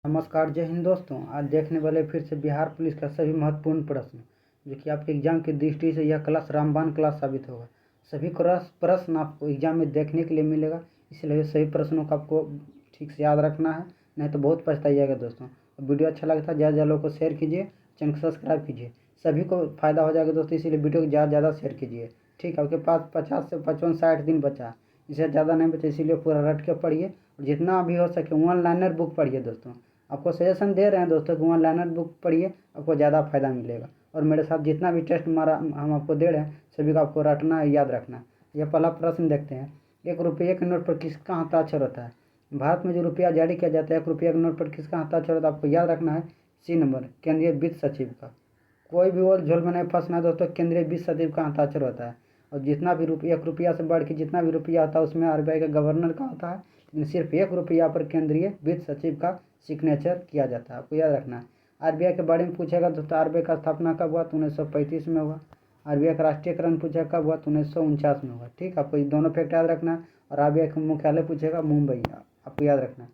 नमस्कार, जय हिंद दोस्तों। आज देखने वाले फिर से बिहार पुलिस का सभी महत्वपूर्ण प्रश्न जो कि आपके एग्जाम की दृष्टि से यह क्लास रामबाण क्लास साबित होगा। सभी प्रश्न आपको एग्जाम में देखने के लिए मिलेगा, इसलिए सभी प्रश्नों को आपको ठीक से याद रखना है, नहीं तो बहुत पछताइएगा दोस्तों। वीडियो अच्छा लगता है ज़्यादा ज़्यादा लोगों को शेयर कीजिए, चैनल को सब्सक्राइब कीजिए, सभी को फायदा हो जाएगा दोस्तों, इसीलिए वीडियो को ज़्यादा ज़्यादा शेयर कीजिए। ठीक है, आपके पास 50 से 55 60 दिन बचा, इससे ज़्यादा नहीं बचा, इसीलिए पूरा रट के पढ़िए और जितना भी हो सके वन लाइनर बुक पढ़िए दोस्तों। आपको सजेशन दे रहे हैं दोस्तों कि वन लाइनर बुक पढ़िए, आपको ज़्यादा फायदा मिलेगा। और मेरे साथ जितना भी टेस्ट हमारा हम आपको दे रहे हैं सभी को आपको रटना है, याद रखना है। यह पहला प्रश्न देखते हैं, 1 रुपये के नोट पर किसका हस्ताक्षर होता है? भारत में जो रुपया जारी किया जाता है 1 रुपये के नोट पर किसका हस्ताक्षर होता है? आपको याद रखना है सी नंबर, केंद्रीय वित्त सचिव का। कोई भी और झोल में नहीं फंसना दोस्तों, केंद्रीय वित्त सचिव का हस्ताक्षर होता है। और जितना भी रुपया 1 रुपया से बढ़ के जितना भी रुपया होता है उसमें RBI का गवर्नर का होता है, लेकिन सिर्फ 1 रुपया पर केंद्रीय वित्त सचिव का सिग्नेचर किया जाता है, आपको याद रखना है। RBI के बारे में पूछेगा दोस्तों, RBI का स्थापना कब हुआ? तो 1935 में हुआ। RBI का राष्ट्रीयकरण पूछेगा कब हुआ? तो 1949 में हुआ। ठीक है, आपको ये दोनों फैक्ट याद रखना है। और RBI का मुख्यालय पूछेगा मुंबई, आपको याद रखना है।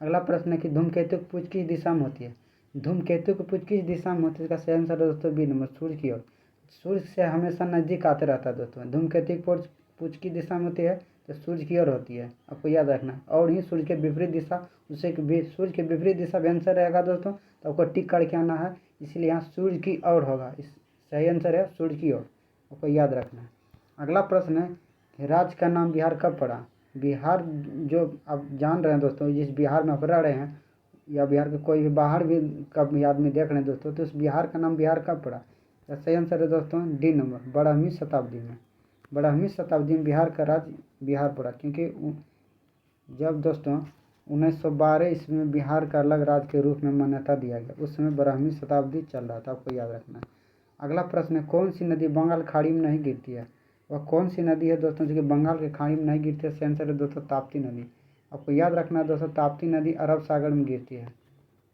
अगला प्रश्न है कि धूमकेतु की पूछ किस दिशा में होती है? धूमकेतु की पूछ किस दिशा में होती है? इसका सही आंसर है दोस्तों बी नंबर, सूर्य की ओर। सूर्य से हमेशा नज़दीक आते रहता है दोस्तों। धूमकेतु की पूछ किस दिशा में होती है? तो सूर्य की ओर होती है, आपको याद रखना है। और ही सूर्य के विपरीत दिशा, सूर्य के विपरीत दिशा भी आंसर रहेगा दोस्तों, तो आपको टिक करके आना है, इसलिए यहाँ सूर्य की ओर होगा। इस सही आंसर है सूर्य की ओर, आपको याद रखना है। अगला प्रश्न है कि राज्य का नाम बिहार कब पड़ा? बिहार जो आप जान रहे हैं दोस्तों, जिस बिहार में आप रह रहे हैं या बिहार के कोई भी बाहर भी कब भी आदमी देख रहे हैं दोस्तों, तो उस बिहार का नाम बिहार कब पड़ा? तो सही आंसर है दोस्तों डी नंबर, 12वीं शताब्दी में। 12वीं शताब्दी में बिहार का राज्य बिहार पड़ा, क्योंकि जब दोस्तों 1912 ईस्वी में बिहार का अलग राज्य के रूप में मान्यता दिया गया, उस समय 12वीं शताब्दी चल रहा था, आपको याद रखना है। अगला प्रश्न है, कौन सी नदी बंगाल खाड़ी में नहीं गिरती है? वह कौन सी नदी है दोस्तों जो कि बंगाल के खाड़ी में नहीं गिरती है? सही आंसर है दोस्तों ताप्ती नदी, आपको याद रखना है दोस्तों। ताप्ती नदी अरब सागर में गिरती है,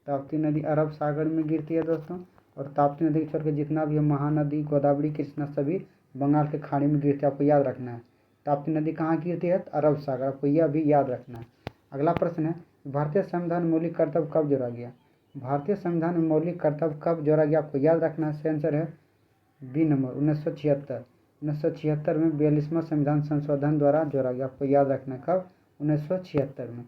ताप्ती नदी अरब सागर में गिरती है दोस्तों। और ताप्ती नदी छोड़ के जितना भी है महानदी, गोदावरी, कृष्णा, सभी बंगाल के खाड़ी में गिरती है, आपको याद रखना है। ताप्ती नदी कहाँ गिरती है? अरब सागर, आपको यह भी याद रखना है। अगला प्रश्न है, भारतीय संविधान में मौलिक कर्तव्य कब जोड़ा गया? भारतीय संविधान में मौलिक कर्तव्य कब जोड़ा गया? आपको याद रखना है। सही आंसर है बी नंबर, 1976। 1976 में 42वां संविधान संशोधन द्वारा जोड़ा गया, आपको याद रखना है कब? 1976 में।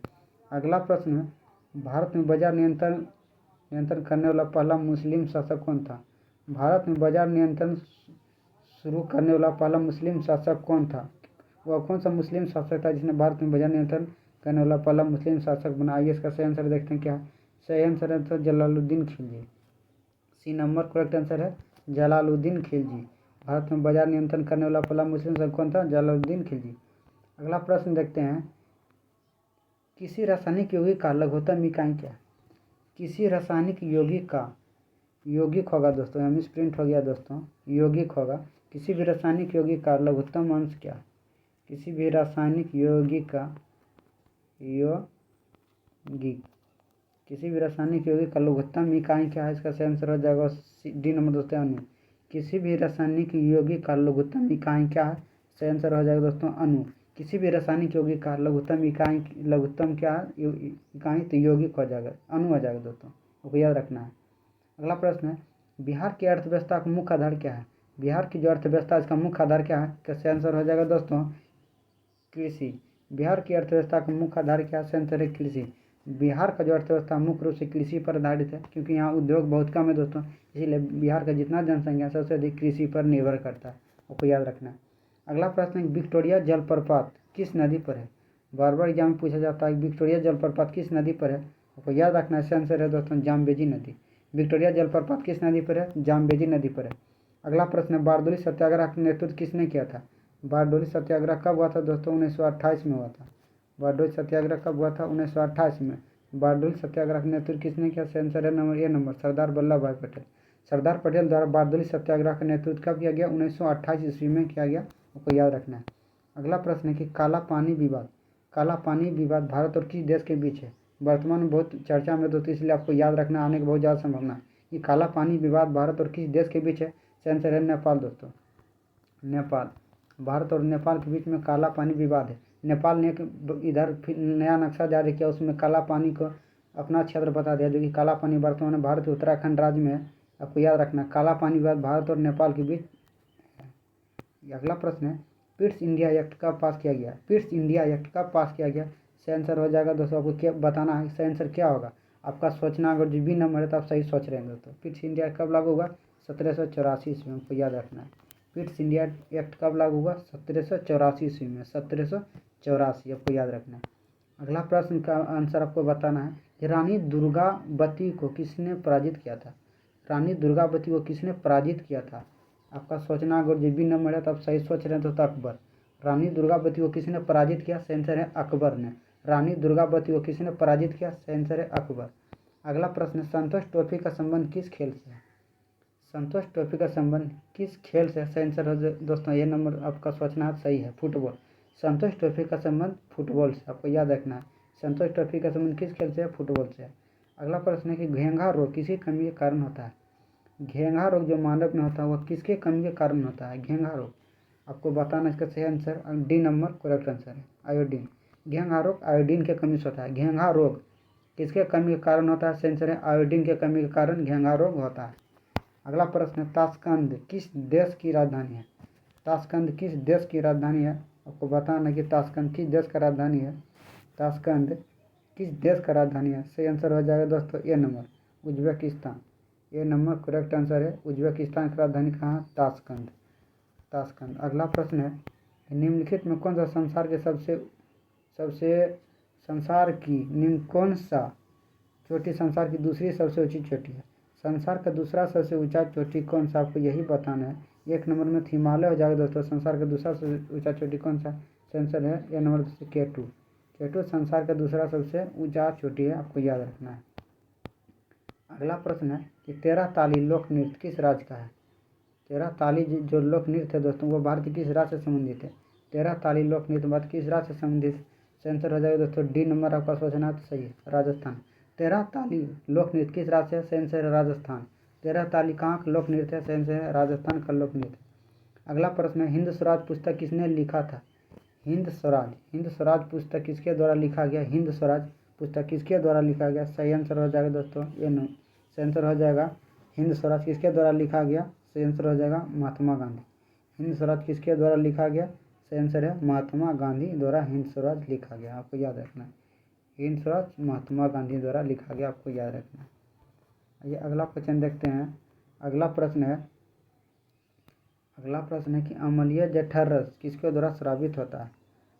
अगला प्रश्न है, भारत में बाजार नियंत्रण करने वाला पहला मुस्लिम शासक कौन था? भारत में बाजार नियंत्रण शुरू करने वाला पहला मुस्लिम शासक कौन था? वह कौन सा मुस्लिम शासक था जिसने भारत में बाजार नियंत्रण करने वाला पहला मुस्लिम शासक बना? आइए इसका सही आंसर देखते हैं क्या है। सही आंसर है तो Jalaluddin Khilji, C number correct answer है जलालुद्दीन खिलजी। भारत में बाजार नियंत्रण करने वाला पहला मुस्लिम शासक कौन था? जलालुद्दीन खिलजी। अगला प्रश्न देखते हैं, किसी रासायनिक यौगिक का लघुत्तम इकाई क्या है? किसी रासायनिक यौगिक का, यौगिक होगा दोस्तों, मिस प्रिंट हो गया दोस्तों, यौगिक होगा। किसी भी रासायनिक यौगिक का लघुत्तम अंश क्या है? किसी भी रासायनिक यौगिक का किसी भी रासायनिक यौगिक का लघुत्तम इकाई क्या है? इसका सही आंसर हो जाएगा डी नंबर दोस्तों, अणु। किसी भी रासायनिक यौगिक का लघुत्तम इकाई क्या है? सही आंसर हो जाएगा दोस्तों अणु। किसी भी रासायनिक यौगिक का लघुत्तम इकाई, लघुत्तम क्या है इकाई? तो यौगिक हो जाएगा, अणु हो जाएगा दोस्तों, आपको याद रखना है। अगला प्रश्न है, बिहार की अर्थव्यवस्था का मुख्य आधार क्या है? बिहार की जो अर्थव्यवस्था है इसका मुख्य आधार क्या है? इसका सही आंसर हो जाएगा दोस्तों कृषि। बिहार की अर्थव्यवस्था का मुख्य आधार क्या है? सही आंसर है कृषि। बिहार का जो अर्थव्यवस्था मुख्य रूप से कृषि पर आधारित है, क्योंकि यहाँ उद्योग बहुत कम है दोस्तों, इसीलिए बिहार का जितना जनसंख्या सबसे अधिक कृषि पर निर्भर करता है, आपको याद रखना है। अगला प्रश्न है, विक्टोरिया जलप्रपात किस नदी पर है? बार बार एग्जाम में पूछा जाता है विक्टोरिया जलप्रपात किस नदी पर है, आपको याद रखना है। सही आंसर है दोस्तों जाम्बेजी नदी। विक्टोरिया जलप्रपात किस नदी पर है? जाम्बेजी नदी पर है। अगला प्रश्न है, बारडोली सत्याग्रह का नेतृत्व किसने किया था? बारडोली सत्याग्रह कब हुआ था दोस्तों? 1928 में हुआ था। बारडोली सत्याग्रह कब हुआ था? 1928 में। बारडोली सत्याग्रह का नेतृत्व किसने किया? सही आंसर है number A number, Sardar Vallabh भाई पटेल। सरदार पटेल द्वारा बारडोली सत्याग्रह का नेतृत्व कब किया गया? 1928 ईस्वी में किया गया, आपको याद रखना है। अगला प्रश्न है कि काला पानी विवाद, काला पानी विवाद भारत और किस देश के बीच है? वर्तमान में बहुत चर्चा में दोस्तों, इसलिए आपको याद रखना, आने की बहुत ज़्यादा संभावना है। ये काला पानी विवाद भारत और किस देश के बीच है? सही आंसर है नेपाल दोस्तों, नेपाल। भारत और नेपाल के बीच में काला पानी विवाद है। नेपाल ने एक इधर नया नक्शा जारी किया, उसमें काला पानी को अपना क्षेत्र बता दिया, जो कि काला पानी वर्तमान में भारत के उत्तराखंड राज्य में है। आपको याद रखना, काला पानी भारत और नेपाल के बीच। अगला प्रश्न है, पिट्स इंडिया एक्ट कब पास किया गया? पिट्स इंडिया एक्ट कब पास किया गया? सही आंसर हो जाएगा दोस्तों, आपको क्या बताना है, सही आंसर क्या होगा आपका सोचना। अगर जो भी नंबर है तो आप सही सोच रहे हैं दोस्तों। पिट्स इंडिया कब लागू हुआ? 1784 ईस्वी में, आपको याद रखना है। पिट्स इंडिया एक्ट कब लागू हुआ? 1784 ईस्वी में, 1784, आपको याद रखना है। अगला प्रश्न का आंसर आपको बताना है कि रानी दुर्गावती को किसने पराजित किया था? रानी दुर्गावती को किसने पराजित किया था? आपका सोचना, अगर जो भी नंबर है तो आप सही सोच रहे हैं तो अकबर। रानी दुर्गावती को किसने पराजित किया? सही आंसर है अकबर ने। रानी दुर्गावती को किसने पराजित किया? सही आंसर है अकबर। अगला प्रश्न, संतोष ट्रॉफी का संबंध किस खेल से है? संतोष ट्रॉफी का संबंध किस खेल से? सही आंसर है दोस्तों, ये नंबर आपका सोचना है सही है, फुटबॉल। संतोष ट्रॉफी का संबंध फुटबॉल से, आपको याद रखना है। संतोष ट्रॉफी का संबंध किस खेल से है? फुटबॉल से है। अगला प्रश्न है कि घेंघा रोग किसकी कमी के कारण होता है? घेंघा रोग जो मानव में होता है वह किसके कमी के कारण होता है? घेंघा रोग, आपको बताना इसका सही answer. D number correct answer है, आयोडीन। घेंघा रोग आयोडीन के कमी से होता है। घेंघा रोग किसके कमी के कारण होता है? सही आंसर है आयोडीन के कमी के कारण घेंघा रोग होता है। अगला प्रश्न है, ताशकंद किस देश की राजधानी है? ताशकंद किस देश की राजधानी है? आपको बताना कि ताशकंद किस देश का राजधानी है। ताशकंद किस देश का राजधानी है? सही आंसर हो जाएगा दोस्तों ए नंबर, उज्बेकिस्तान। ए नंबर करेक्ट आंसर है, उज्बेकिस्तान की राजधानी कहाँ है? ताशकंद। ताशकंद। अगला प्रश्न है, निम्नलिखित में कौन सा संसार के सबसे संसार की निम्न कौन सा चोटी संसार की दूसरी सबसे ऊंची चोटी है? संसार का दूसरा सबसे ऊंचा चोटी कौन सा, आपको यही बताना है। एक नंबर में हिमालय हो जाएगा दोस्तों। संसार का दूसरा सबसे ऊंचा चोटी कौन सा? आंसर है ए नंबर दोस्तों K2। K2 संसार का दूसरा सबसे ऊंचा चोटी है, आपको याद रखना है। अगला प्रश्न है कि 13 ताली लोक नृत्य किस राज्य का है? 13 ताली जो लोक नृत्य है दोस्तों वो भारत के किस राज्य से संबंधित है? 13 ताली लोक नृत्य भारत किस राज्य से संबंधित है? आंसर हो जाएगा दोस्तों डी नंबर, आपका सोचना तो सही है, राजस्थान। 13 ताली लोक नृत्य किस राज्य है? सही आंसर है राजस्थान। 13 ताली कहाँ का लोक नृत्य है? सही आंसर है राजस्थान का लोक नृत्य। अगला प्रश्न है, हिंद स्वराज पुस्तक किसने लिखा था? हिंद स्वराज पुस्तक किसके द्वारा लिखा गया? हिंद स्वराज पुस्तक किसके द्वारा लिखा गया? सही आंसर हो जाएगा दोस्तों ये नो, सही आंसर हो जाएगा हिंद स्वराज किसके द्वारा लिखा गया? सही आंसर हो जाएगा महात्मा गांधी। हिंद स्वराज किसके द्वारा लिखा गया? सही आंसर है महात्मा गांधी द्वारा हिंद स्वराज लिखा गया, आपको याद रखना है। हिंद स्वराज महात्मा गांधी द्वारा लिखा गया, आपको याद रखना है। ये अगला क्वेश्चन देखते हैं। अगला प्रश्न है कि अम्लीय जठर रस किसके द्वारा स्रावित होता है?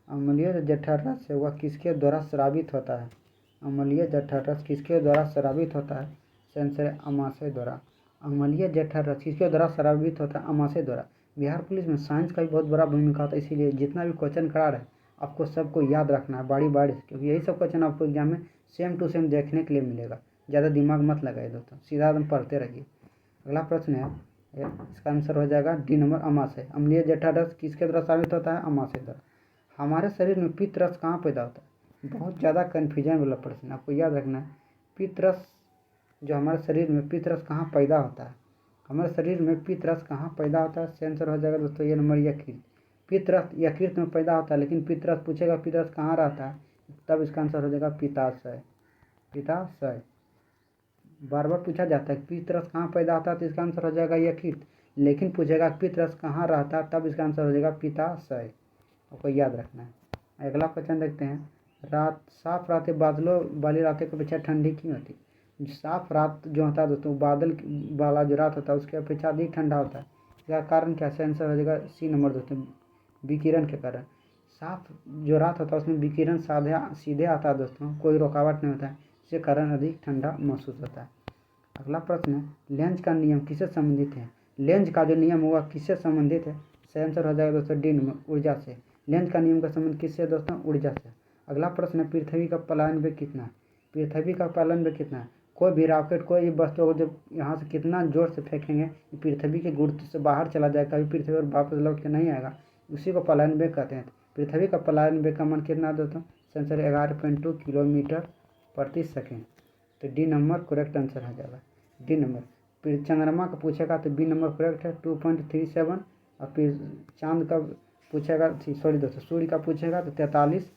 अम्लीय जठर रस है वह किसके द्वारा स्रावित होता है? अम्लीय जठर रस किसके द्वारा स्रावित होता है? सही आंसर है अमाशय द्वारा। अम्लीय जठर रस किसके द्वारा स्रावित होता है? अमाशय द्वारा। बिहार पुलिस में साइंस का भी बहुत बड़ा भूमिका होता है, इसीलिए जितना भी क्वेश्चन करा रहा है आपको सबको याद रखना है बारी बारी से, क्योंकि यही सब क्वेश्चन आपको एग्जाम में सेम टू सेम देखने के लिए मिलेगा। ज़्यादा दिमाग मत लगाइए दोस्तों, सीधा एकदम पढ़ते रहिए। अगला प्रश्न है, इसका आंसर हो जाएगा डी नंबर अमाशय। अम्लीय जठर रस किसके द्वारा स्रावित होता है? अमाशय द्वारा। हमारे शरीर में पित्त रस कहाँ पैदा होता है? बहुत ज़्यादा कन्फ्यूजन वाला प्रश्न, आपको याद रखना है। पित्त रस जो हमारे शरीर में पित्त रस कहाँ पैदा होता है? हमारे शरीर में पित्त रस कहाँ पैदा होता है? सही आंसर हो जाएगा दोस्तों ये नंबर यकृत। पित्त रस यकृत में पैदा होता है, लेकिन पित्त रस पूछेगा पित्त रस कहाँ रहता है, तब इसका आंसर हो जाएगा पित्ताशय। पित्ताशय बार बार पूछा जाता है पित्त रस कहाँ पैदा होता है, तो इसका आंसर हो जाएगा यकृत। लेकिन पूछेगा पित्त रस कहाँ रहता है, तब इसका आंसर हो जाएगा पित्ताशय, आपको याद रखना है। अगला क्वेश्चन देखते हैं। साफ रातें बादलों वाली रातें की अपेक्षा ठंडी क्यों होती है? साफ रात जो होता है दोस्तों, बादल वाला जो रात होता है उसके अपेक्षा अधिक ठंडा होता है। इसका कारण क्या? सही आंसर हो जाएगा सी नंबर दोस्तों, विकिरण के कारण। साफ जो रात होता है उसमें विकिरण सीधे आता है दोस्तों, कोई रुकावट नहीं होता है, इसके कारण अधिक ठंडा महसूस होता है। अगला प्रश्न है, लेंज का नियम किससे संबंधित है? लेंज का जो नियम हुआ किससे संबंधित है? सही आंसर हो जाएगा दोस्तों डी नंबर, ऊर्जा से। लेंज का नियम का संबंध किससे दोस्तों? ऊर्जा से। अगला प्रश्न है, पृथ्वी का पलायन वेग कितना है? पृथ्वी का पलायन वेग कितना है? कोई भी रॉकेट कोई भी वस्तु को जब यहाँ से कितना जोर से फेंकेंगे पृथ्वी के गुरुत्व से बाहर चला जाएगा, कभी पृथ्वी पर वापस लौट के नहीं आएगा, उसी को पलायन वेग कहते हैं। पृथ्वी का पलायन वेग का मान कितना है दोस्तों? आंसर 11.2 किलोमीटर प्रति सेकेंड। तो डी नंबर करेक्ट आंसर आ जाएगा, डी नंबर। फिर चंद्रमा का पूछेगा तो बी नंबर करेक्ट है 2.37। और फिर चांद का पूछेगा, सॉरी दोस्तों, सूर्य का पूछेगा तो 43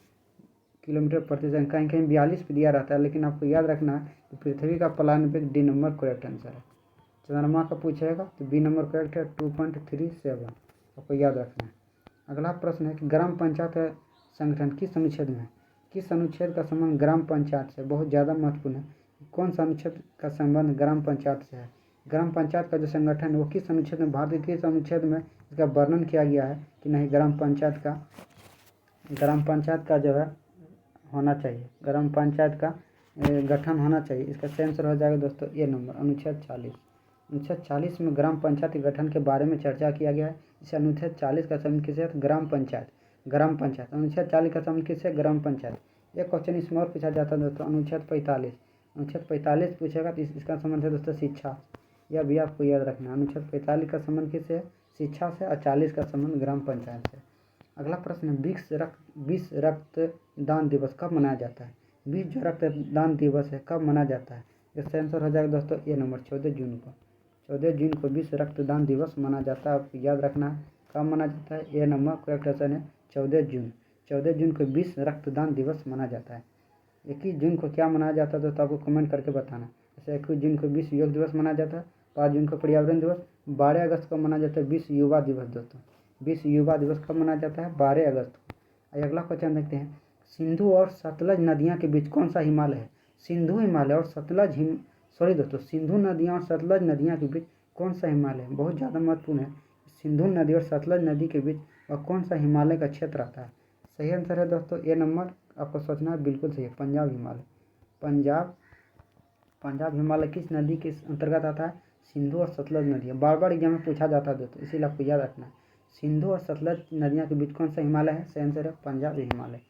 किलोमीटर प्रति सेकंड, कहीं कहीं 42 पे दिया रहता है, लेकिन आपको याद रखना है कि पृथ्वी का plan D number correct answer है। चंद्रमा का पूछेगा तो बी नंबर करेक्ट है 2.37, आपको याद रखना है। अगला प्रश्न है कि ग्राम पंचायत संगठन किस अनुच्छेद में है? किस अनुच्छेद का संबंध ग्राम पंचायत से? बहुत ज़्यादा महत्वपूर्ण है। कौन सा अनुच्छेद का संबंध ग्राम पंचायत से है? ग्राम पंचायत का जो संगठन है वो किस अनुच्छेद में, भारत के किस अनुच्छेद में इसका वर्णन किया गया है कि नहीं ग्राम पंचायत का जो है होना चाहिए, ग्राम पंचायत का गठन होना चाहिए। इसका सही आंसर हो जाएगा दोस्तों ए नंबर, अनुच्छेद 40। अनुच्छेद 40 में ग्राम पंचायत के गठन के बारे में चर्चा किया गया है। इसे अनुच्छेद 40 का संबंध किससे है? ग्राम पंचायत। अनुच्छेद 40 का संबंध किससे? ग्राम पंचायत। एक क्वेश्चन इसमें और पूछा जाता है दोस्तों, अनुच्छेद 45 पूछेगा तो इसका संबंध है दोस्तों शिक्षा। यह भी आपको याद रखना है। अनुच्छेद 45 का संबंध किससे है? शिक्षा से, और 40 का संबंध ग्राम पंचायत से। अगला प्रश्न है विश्व रक्तदान दिवस कब मनाया जाता है? विश्व रक्तदान दिवस है कब मनाया जाता है? इसका आंसर हो जाएगा दोस्तों ए नंबर 14 जून को। 14 जून को विश्व रक्तदान दिवस मनाया जाता है, आपको याद रखना है कब मनाया जाता है। ए नंबर करेक्ट आंसर है 14 जून। 14 जून को विश्व रक्तदान दिवस मनाया जाता है। 21 जून को क्या मनाया जाता है दोस्तों, आपको कमेंट करके बताना। जैसे 21 जून को विश्व योग दिवस मनाया जाता है, 5 जून को पर्यावरण दिवस, 12 अगस्त को मनाया जाता है विश्व युवा दिवस। दोस्तों विश्व युवा दिवस कब मनाया जाता है? 12 अगस्त को। अगला क्वेश्चन देखते हैं, सिंधु और सतलज नदियाँ के बीच कौन सा हिमालय है? सिंधु हिमालय और सतलज दोस्तों सिंधु नदियाँ और सतलज नदियाँ के बीच कौन सा हिमालय है? बहुत ज़्यादा महत्वपूर्ण है। सिंधु नदी और सतलज नदी के बीच वह कौन सा हिमालय का क्षेत्र आता है? सही आंसर है दोस्तों ए नंबर, आपको सोचना है बिल्कुल सही है, पंजाब हिमालय। पंजाब हिमालय किस नदी के अंतर्गत आता है? सिंधु और सतलज नदियाँ। बार बार एग्जाम में पूछा जाता है दोस्तों, इसीलिए आपको याद रखना है। सिंधु और सतलज नदियाँ के बीच कौन सा हिमालय है? सही आंसर है पंजाब हिमालय।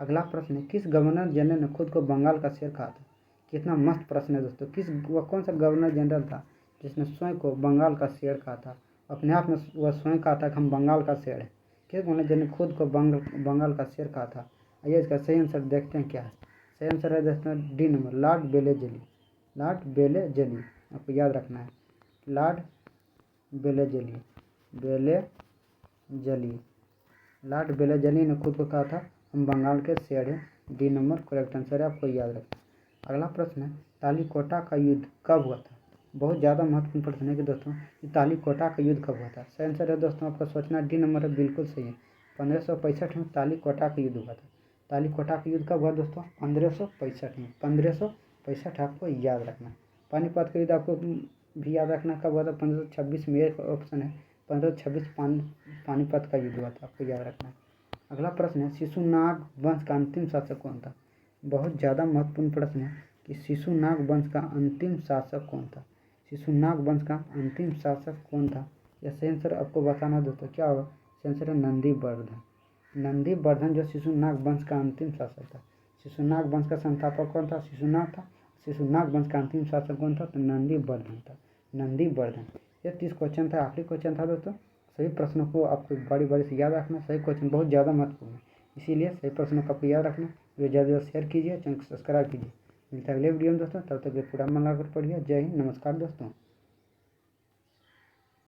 अगला प्रश्न है, किस गवर्नर जनरल ने खुद को बंगाल का शेर कहा था? कितना मस्त प्रश्न है दोस्तों। वह कौन सा गवर्नर जनरल था जिसने स्वयं को बंगाल का शेर कहा था? अपने आप में वह स्वयं कहा था कि हम बंगाल का शेर है। किस गवर्नर जनरल ने खुद को बंगाल का शेर कहा था? आइए इसका सही आंसर देखते हैं क्या है। सही आंसर है दोस्तों डी नंबर, लॉर्ड बेलेजली। आपको याद रखना है, लॉर्ड बेलेजली लॉर्ड बेलेजली ने खुद को कहा था हम बंगाल के शेर हैं। डी नंबर करेक्ट आंसर है, आपको याद रखना। अगला प्रश्न है, तालीकोटा का युद्ध कब हुआ था? बहुत ज़्यादा महत्वपूर्ण प्रश्न है कि दोस्तों तालीकोटा का युद्ध कब हुआ था? सही आंसर है दोस्तों आपका सोचना डी नंबर है, बिल्कुल सही है। 1565 में तालीकोटा का युद्ध हुआ था। तालीकोटा का युद्ध कब हुआ दोस्तों? 1565 में। 1565 आपको याद रखना। पानीपत का युद्ध आपको भी याद रखना कब हुआ था? 1526 में, एक ऑप्शन है 1526 पानीपत का युद्ध हुआ था, आपको याद रखना है। अगला प्रश्न है, शिशुनाग वंश का अंतिम शासक कौन था? बहुत ज़्यादा महत्वपूर्ण प्रश्न है कि शिशुनाग वंश का अंतिम शासक कौन था? शिशुनाग वंश का अंतिम शासक कौन था? यह सही आंसर आपको बताना दोस्तों क्या होगा? सही आंसर है नंदीवर्धन जो शिशुनाग वंश का अंतिम शासक था। शिशुनाग वंश का संस्थापक कौन था? शिशुनाग था। शिशुनाग वंश का अंतिम शासक कौन था? तो नंदीवर्धन। ये 30 क्वेश्चन था, आखिरी क्वेश्चन था दोस्तों। सभी प्रश्नों को आपको बड़ी से याद रखना। सही क्वेश्चन बहुत ज़्यादा महत्वपूर्ण है, इसीलिए सही प्रश्नों को आपको याद रखना। वीडियो ज़्यादा शेयर कीजिए, चैनल को सब्सक्राइब कीजिए। मिलता है अगले वीडियो में दोस्तों, तब तक ये पूरा मन लगाकर पढ़िए। जय हिंद, नमस्कार दोस्तों।